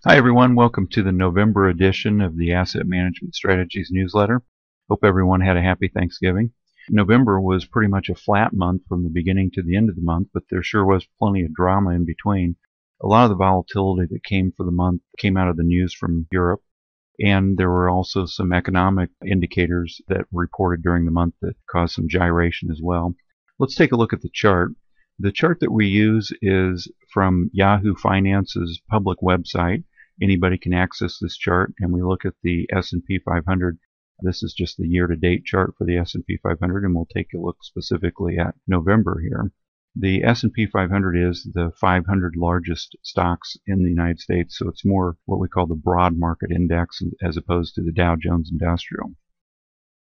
Hi everyone, welcome to the November edition of the Asset Management Strategies newsletter. Hope everyone had a happy Thanksgiving. November was pretty much a flat month from the beginning to the end of the month, but there sure was plenty of drama in between. A lot of the volatility that came for the month came out of the news from Europe, and there were also some economic indicators that were reported during the month that caused some gyration as well. Let's take a look at the chart. The chart that we use is from Yahoo Finance's public website. Anybody can access this chart, and we look at the S&P 500. This is just the year-to-date chart for the S&P 500, and we'll take a look specifically at November here. The S&P 500 is the 500 largest stocks in the United States, so it's more what we call the broad market index as opposed to the Dow Jones Industrial.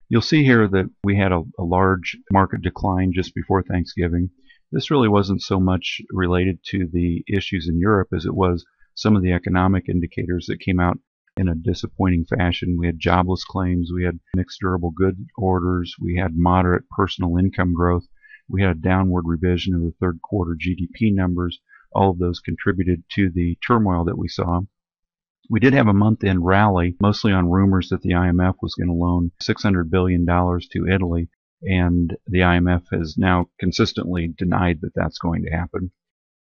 You'll see here that we had a large market decline just before Thanksgiving. This really wasn't so much related to the issues in Europe as it was some of the economic indicators that came out in a disappointing fashion. We had jobless claims, we had mixed durable good orders, we had moderate personal income growth, we had a downward revision of the third quarter GDP numbers. All of those contributed to the turmoil that we saw. We did have a month-end rally, mostly on rumors that the IMF was going to loan $600 billion to Italy, and the IMF has now consistently denied that that's going to happen.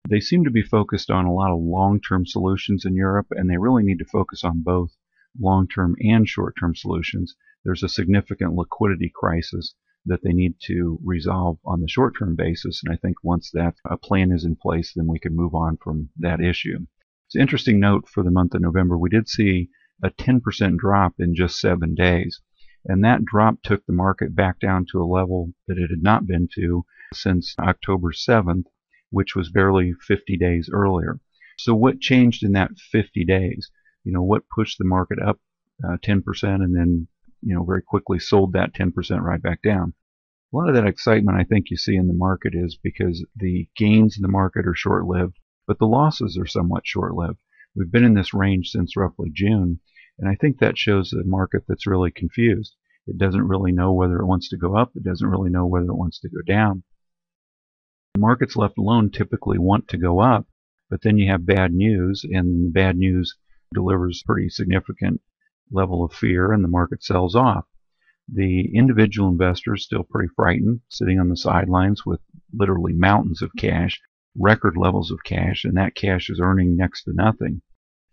They seem to be focused on a lot of long-term solutions in Europe, and they really need to focus on both long-term and short-term solutions. There's a significant liquidity crisis that they need to resolve on the short-term basis, and I think once that plan is in place, then we can move on from that issue. It's an interesting note for the month of November. We did see a 10% drop in just 7 days, and that drop took the market back down to a level that it had not been to since October 7th, which was barely 50 days earlier. So what changed in that 50 days? What pushed the market up 10% and then, very quickly sold that 10% right back down? A lot of that excitement I think you see in the market is because the gains in the market are short-lived, but the losses are somewhat short-lived. We've been in this range since roughly June, and I think that shows a market that's really confused. It doesn't really know whether it wants to go up. It doesn't really know whether it wants to go down. Markets left alone typically want to go up, but then you have bad news, and the bad news delivers pretty significant level of fear, and the market sells off. The individual investor is still pretty frightened, sitting on the sidelines with literally mountains of cash, record levels of cash, and that cash is earning next to nothing.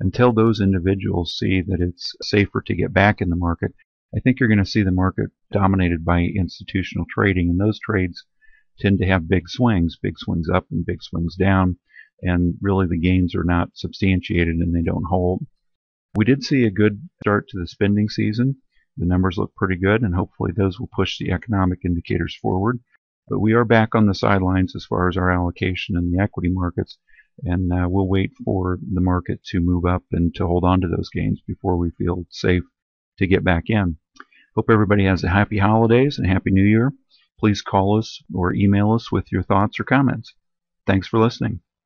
Until those individuals see that it's safer to get back in the market, I think you're going to see the market dominated by institutional trading, and those trades tend to have big swings up and big swings down, and really the gains are not substantiated and they don't hold. We did see a good start to the spending season. The numbers look pretty good, and hopefully those will push the economic indicators forward. But we are back on the sidelines as far as our allocation in the equity markets, and we'll wait for the market to move up and to hold on to those gains before we feel safe to get back in. Hope everybody has a happy holidays and a happy new year. Please call us or email us with your thoughts or comments. Thanks for listening.